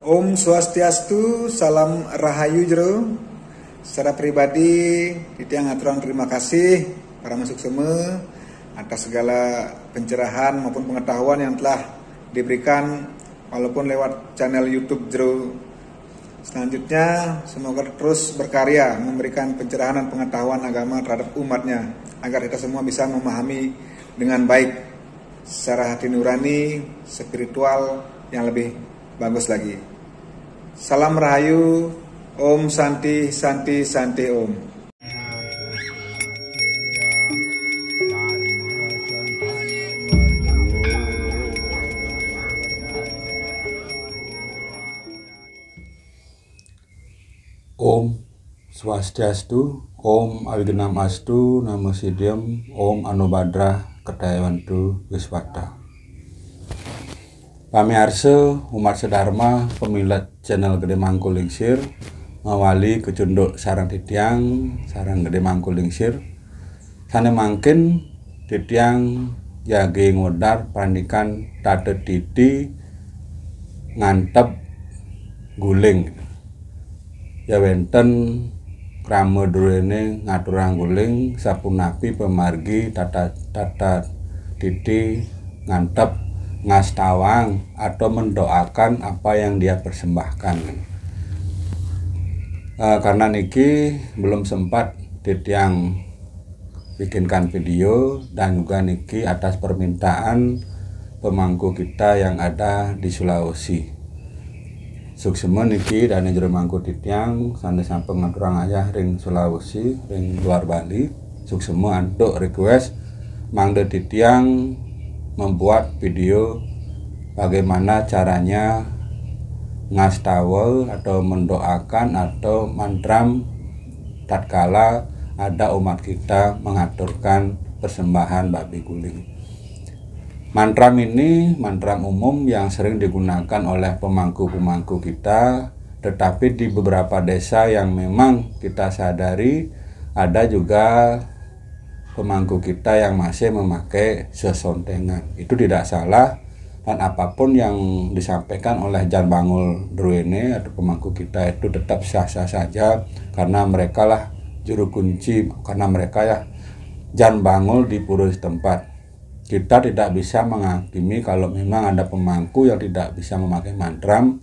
Om Swastiastu, salam rahayu jero. Secara pribadi, Titiang aturang terima kasih para masuk semua atas segala pencerahan maupun pengetahuan yang telah diberikan walaupun lewat channel YouTube jero. Selanjutnya, semoga terus berkarya memberikan pencerahan dan pengetahuan agama terhadap umatnya agar kita semua bisa memahami dengan baik secara hati nurani, spiritual yang lebih bagus lagi. Salam rahayu, Om Santi Santi Santi Om. Om Swastiastu, Om Awigenam Astu, Namo Siddham, Om Anubhadra Kedayawantu Wiswata. Pamirsa umat sedharma pemilat channel Gede Mangku Lingsir ngawali kecunduk sarang Titiang sarang Gede Mangku Lingsir sane mangkin Titiang yage ngodar pandikan tate titi ngantep guling ya wenten krama durene ngaturang guling sapunapi pemargi tata titi ngantep ngastawang atau mendoakan apa yang dia persembahkan. Karena niki belum sempat Titiang bikinkan video dan juga niki atas permintaan pemangku kita yang ada di Sulawesi. Suksema niki dan jero mangku Titiang sande sampai ngaturang ayah ring Sulawesi ring luar Bali. Suksema antuk request mangde Titiang membuat video bagaimana caranya ngastawa atau mendoakan atau mantram tatkala ada umat kita mengaturkan persembahan babi guling. Mantram ini mantram umum yang sering digunakan oleh pemangku-pemangku kita, tetapi di beberapa desa yang memang kita sadari ada juga pemangku kita yang masih memakai sesontengan. Itu tidak salah, dan apapun yang disampaikan oleh Jan Bangul Druene atau pemangku kita itu tetap sah-sah saja karena mereka lah juru kunci, karena mereka ya Jan Bangul di pura setempat. Kita tidak bisa menghakimi kalau memang ada pemangku yang tidak bisa memakai mantram,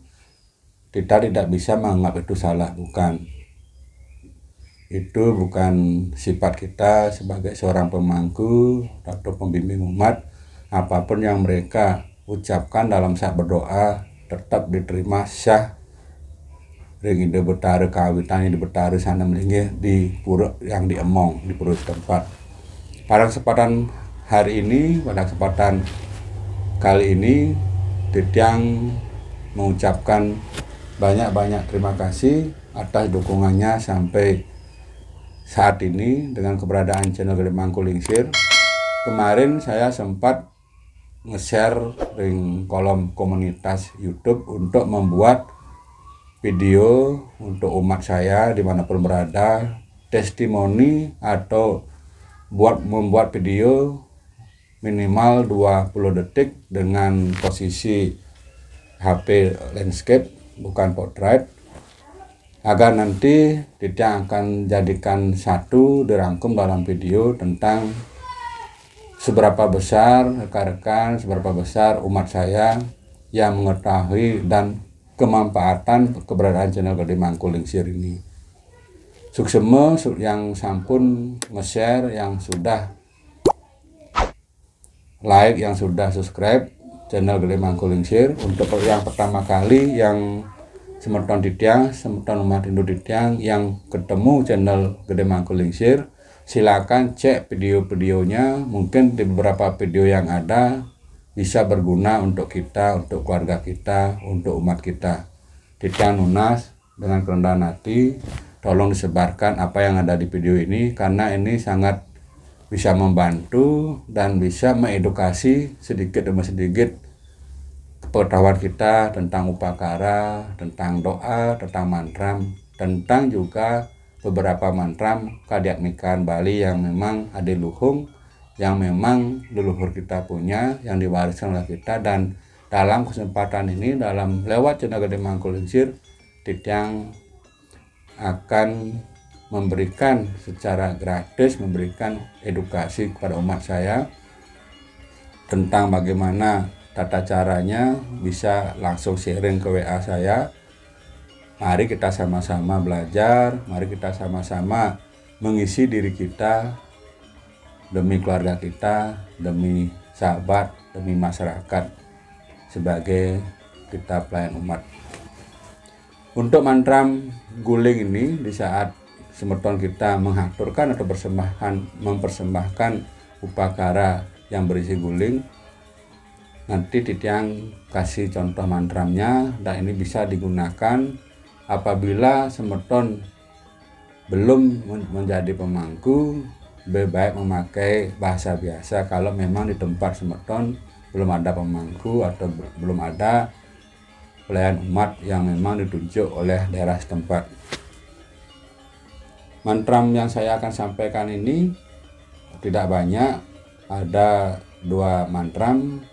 kita tidak bisa menganggap itu salah, bukan. Itu bukan sifat kita sebagai seorang pemangku atau pembimbing umat. Apapun yang mereka ucapkan dalam saat berdoa tetap diterima sah. Ring ide betara kawitan di betara sana melingih di pura yang diemong di pura setempat. Pada kesempatan hari ini, pada kesempatan kali ini, Titiang mengucapkan banyak-banyak terima kasih atas dukungannya sampai saat ini dengan keberadaan channel Gede Mangku Lingsir. Kemarin saya sempat nge-share ring kolom komunitas YouTube untuk membuat video untuk umat saya dimanapun berada, testimoni atau membuat video minimal 20 detik dengan posisi HP landscape bukan portrait, agar nanti Titiang akan jadikan satu dirangkum dalam video tentang seberapa besar rekan-rekan, seberapa besar umat saya yang mengetahui dan kemanfaatan keberadaan channel Gede Mangku Lingsir ini. Suksema yang sampun nge-share, yang sudah like, yang sudah subscribe channel Gede Mangku Lingsir. Untuk yang pertama kali yang semeton Titiang, semeton umat Hindu Titiang yang ketemu channel Gede Mangku Lingsir, silakan cek video-videonya. Mungkin di beberapa video yang ada bisa berguna untuk kita, untuk keluarga kita, untuk umat kita. Titiang lunas dengan kerendahan hati, tolong disebarkan apa yang ada di video ini karena ini sangat bisa membantu dan bisa mengedukasi sedikit demi sedikit pengetahuan kita tentang upakara, tentang doa, tentang mantram, tentang juga beberapa mantram kadiatmikan Bali yang memang adiluhung, yang memang leluhur kita punya, yang diwariskan oleh kita dan dalam kesempatan ini, dalam lewat channel Gede Mangkulingsir, Titiang akan memberikan secara gratis, memberikan edukasi kepada umat saya tentang bagaimana tata caranya. Bisa langsung sharing ke WA saya. Mari kita sama-sama belajar, mari kita sama-sama mengisi diri kita demi keluarga kita, demi sahabat, demi masyarakat sebagai kita pelayan umat. Untuk mantram guling ini, di saat semeton kita menghaturkan atau mempersembahkan upakara yang berisi guling, nanti Titiang kasih contoh mantramnya, dan ini bisa digunakan apabila semeton belum menjadi pemangku. Lebih baik memakai bahasa biasa kalau memang di tempat semeton belum ada pemangku atau belum ada pelayan umat yang memang ditunjuk oleh daerah setempat. Mantram yang saya akan sampaikan ini tidak banyak, ada 2 mantram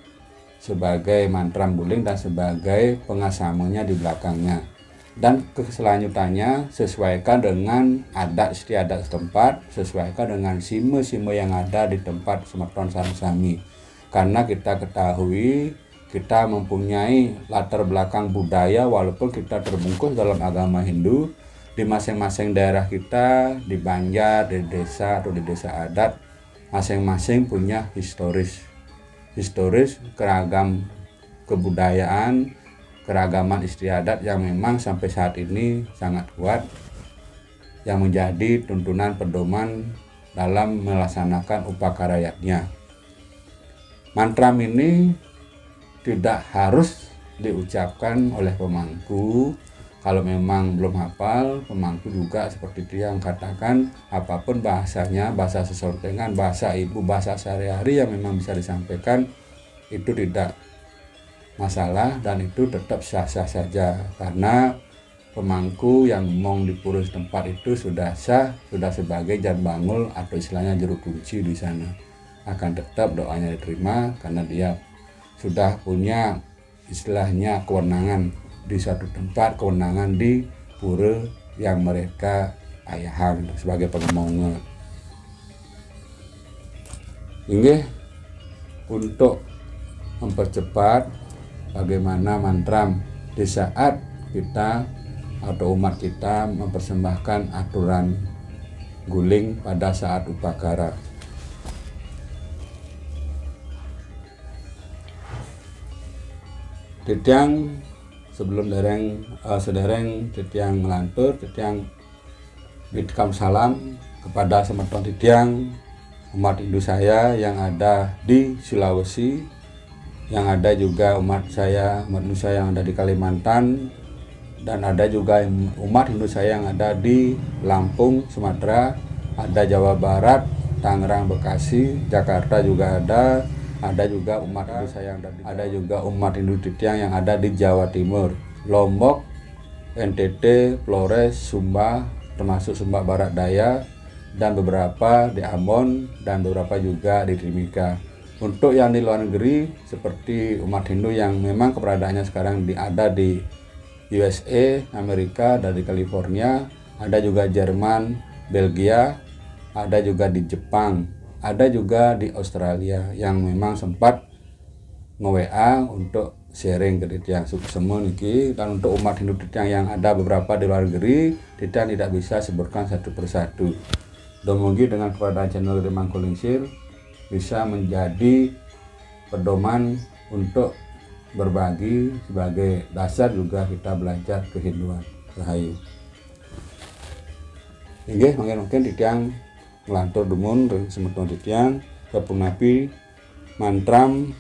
sebagai mantram guling dan sebagai pengasamanya di belakangnya. Dan keselanjutannya sesuaikan dengan adat istiadat setempat, sesuaikan dengan sime-sime yang ada di tempat semeton sami-sami. Karena kita ketahui kita mempunyai latar belakang budaya, walaupun kita terbungkus dalam agama Hindu, di masing-masing daerah kita, di Banjar, di desa atau di desa adat, masing-masing punya historis keragam kebudayaan, keragaman istiadat yang memang sampai saat ini sangat kuat, yang menjadi tuntunan pedoman dalam melaksanakan upakarayatnya. Mantram ini tidak harus diucapkan oleh pemangku. Kalau memang belum hafal, pemangku juga seperti itu yang katakan, apapun bahasanya, bahasa sesortengan, bahasa ibu, bahasa sehari-hari yang memang bisa disampaikan, itu tidak masalah dan itu tetap sah-sah saja. Karena pemangku yang ngomong di pura tempat itu sudah sah, sudah sebagai jan bangul atau istilahnya juru kunci di sana. Akan tetap doanya diterima karena dia sudah punya istilahnya kewenangan di suatu tempat, kewenangan di pura yang mereka ayahan sebagai pengemongnya. Ini untuk mempercepat bagaimana mantram di saat kita atau umat kita mempersembahkan aturan guling pada saat upakara. Titiang sebelum sedereng Titiang melantur, Titiang berikan salam kepada semeton Titiang, umat Hindu saya yang ada di Sulawesi, yang ada juga umat Hindu saya yang ada di Kalimantan, dan ada juga umat Hindu saya yang ada di Lampung, Sumatera, ada Jawa Barat, Tangerang, Bekasi, Jakarta juga ada juga umat Hindu saya yang ada juga umat Hindu Titiang yang ada di Jawa Timur, Lombok, NTT, Flores, Sumba, termasuk Sumba Barat Daya, dan beberapa di Ambon, dan beberapa juga di Timika. Untuk yang di luar negeri seperti umat Hindu yang memang keberadaannya sekarang ada di USA, Amerika, dan di California, ada juga Jerman, Belgia, ada juga di Jepang, ada juga di Australia yang memang sempat nge-WA untuk sharing ke Titiang semua niki. Dan untuk umat Hindu Titiang yang ada beberapa di luar negeri, Titiang tidak bisa sebutkan satu persatu. Domogi dengan keberadaan channel Gede Mangkulingsir bisa menjadi pedoman untuk berbagi sebagai dasar juga kita belajar kehinduan. Rahayu. Inggih mungkin Titiang melantur dumun semeton Titiang kepunapi mantram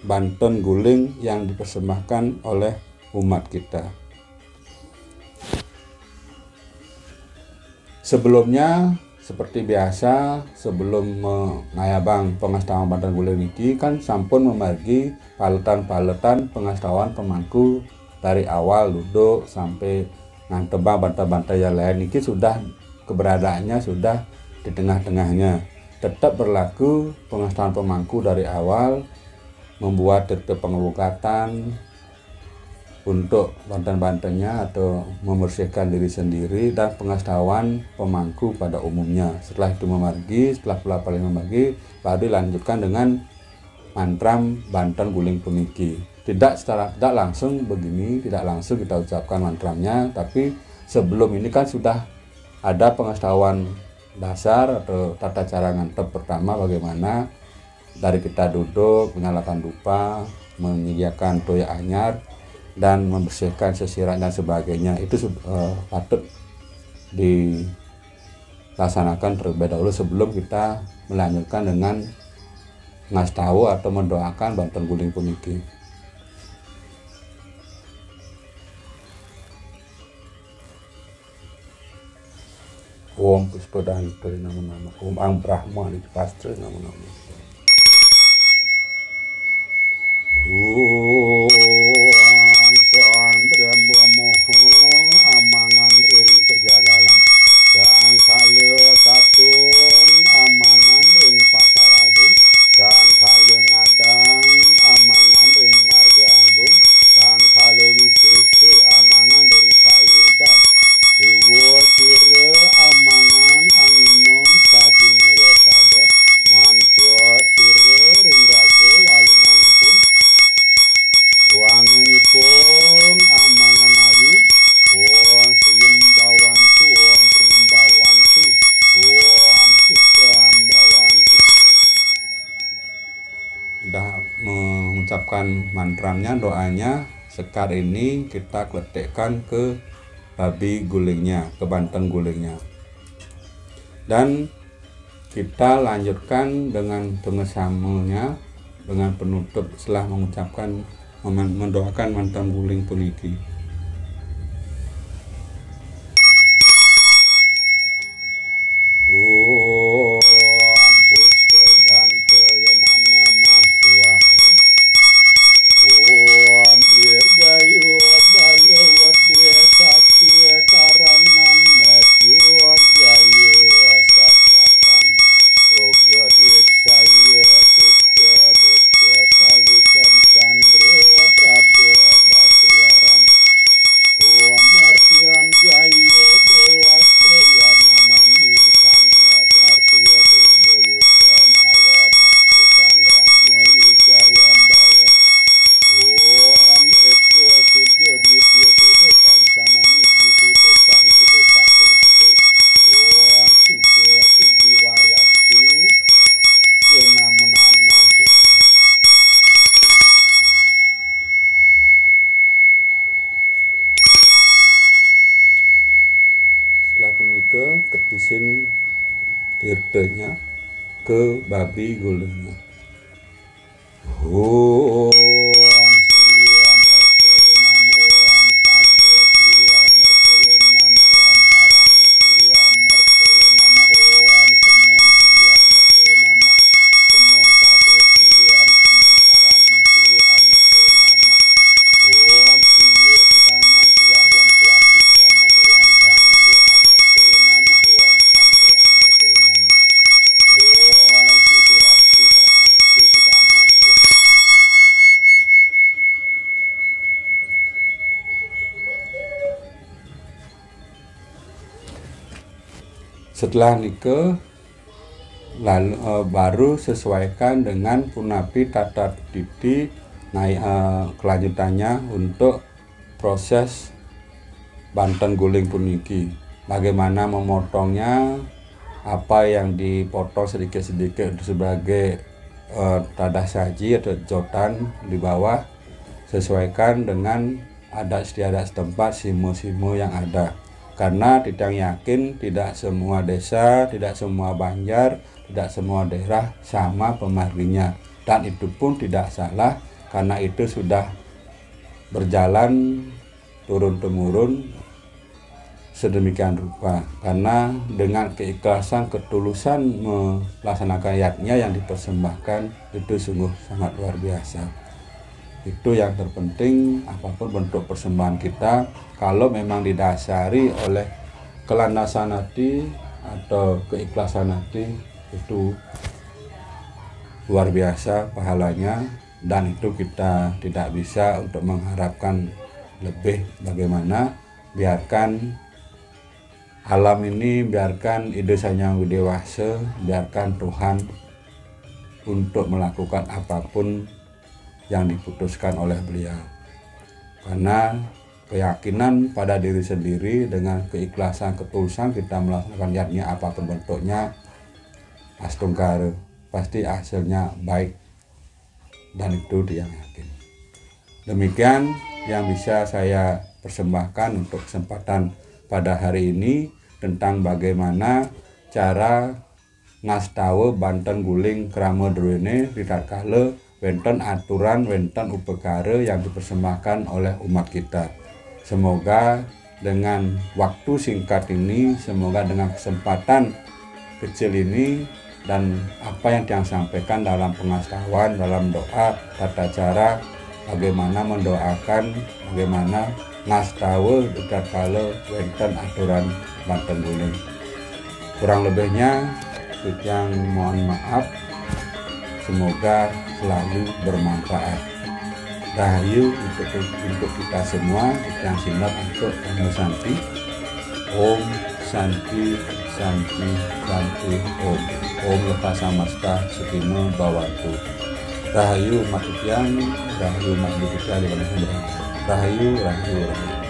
banten guling yang dipersembahkan oleh umat kita. Sebelumnya seperti biasa, sebelum mengayabang pengastawan banten guling niki kan sampun memargi paletan-paletan pengastawan pemangku dari awal duduk sampai ngantebang bantah-bantah yang lain niki sudah keberadaannya sudah di tengah-tengahnya. Tetap berlaku pengastawan pemangku dari awal membuat tertib pengobatan untuk banten-bantennya atau membersihkan diri sendiri, dan pengetahuan pemangku pada umumnya. Setelah itu memargi, setelah pelapalin memargi, baru dilanjutkan dengan mantram banten guling puniki. Tidak langsung begini, tidak langsung kita ucapkan mantramnya, tapi sebelum ini kan sudah ada pengetahuan dasar atau tata cara ngantep pertama, bagaimana dari kita duduk, menyalakan dupa, menyediakan toya anyar, dan membersihkan sesirat dan sebagainya. Itu patut dilaksanakan terlebih dahulu sebelum kita melanjutkan dengan ngasih tahu atau mendoakan banten guling puniki. Om Puspodante nama-nama, Om Ang Brahma Dipastra nama-nama. Om Sang Brahma Moho amangan ring perjagalan, dan kala katung amangan ring pasar agung, dan kala ngadang amangan ring marga agung, dan kala wisese amangan ring payudan, riwo sire amangan angnom sadinire kabe, mantua sire ring rago walunangpun, wanginipun amangan ayu, Om Siyembawantu, Om Purnambawantu, Om Sukambawantu. Sudah mengucapkan mantramnya, doanya, sekar ini kita kletekkan ke babi gulingnya, ke banten gulingnya. Dan kita lanjutkan dengan pengesamunya, dengan penutup setelah mengucapkan mendoakan mantan guling puniki. Om Puspodante nama suahu, Om Dirgayu Balawadi Sakya Karanam Metyun Jaya Sakratan Roga Diksaya Tuska Duska Kalusan Chandra Prabha Baswaram Om Martyam Jaya Dewasaya Namani Sama Kartiya Dugayukam Awarna Kusangram Moyi Jayam Baya Om Eko Sudha Ditya Sudha Pancamani Visuddha Sari Sudha Sakti Sudha Om Sudha Sudha Waryastu Namo Nama Suami. Setelah punika ketisin tirtanya ke babi gulingnya. Om Siwa Martaya Nama, Om Sadya Siwa Martaya Nama, Om Paramo Siwa Martaya Nama, Om Semong Siwa Martaya Nama, Semong Sadya Siwa, Semong Paramo Siwa Martaya Nama, Om Siwa Sidama Siwa, Om Swasti Sidama Siwa, Om Gangga Amartaya Nama, Om Chandra Amartaya Nama, Om Sidirasti Asti Sidama Siwa. Setelah nikah, lalu baru sesuaikan dengan punapi tata titi naik kelanjutannya untuk proses banten guling puniki. Bagaimana memotongnya, apa yang dipotong sedikit-sedikit sebagai tadah saji atau jotan di bawah, sesuaikan dengan adat istiadat setempat, simo-simo yang ada. Karena Titiang yakin tidak semua desa, tidak semua banjar, tidak semua daerah sama pemarginya. Dan itu pun tidak salah, karena itu sudah berjalan turun-temurun sedemikian rupa. Karena dengan keikhlasan, ketulusan melaksanakan ayatnya yang dipersembahkan, itu sungguh sangat luar biasa. Itu yang terpenting, apapun bentuk persembahan kita, kalau memang didasari oleh kelandasan hati atau keikhlasan hati, itu luar biasa pahalanya dan itu kita tidak bisa untuk mengharapkan lebih. Bagaimana biarkan alam ini, biarkan ide Sang Yang Dewasa, biarkan Tuhan untuk melakukan apapun yang diputuskan oleh beliau. Karena keyakinan pada diri sendiri dengan keikhlasan, ketulusan kita melaksanakan niatnya apapun bentuknya, astungkara pasti hasilnya baik, dan itu dia yang yakin. Demikian yang bisa saya persembahkan untuk kesempatan pada hari ini tentang bagaimana cara ngastawa Banten Guling Krama Drwene ritatkala wenten aturan, wenten upekara yang dipersembahkan oleh umat kita. Semoga dengan waktu singkat ini, semoga dengan kesempatan kecil ini dan apa yang disampaikan dalam pengetahuan, dalam doa, tata cara bagaimana mendoakan, bagaimana ngastawa ritatkala wenten aturan Banten Guling. Kurang lebihnya yang mohon maaf. Semoga selalu bermanfaat. Rahayu untuk kita semua, yang sinar untuk Om Santi. Om Santi, Santi, Santi, Om. Om Lepas Samasta Sukino Bawatu. Rahayu Matipian, Rahayu Matipian, Rahayu, Rahayu, Rahayu.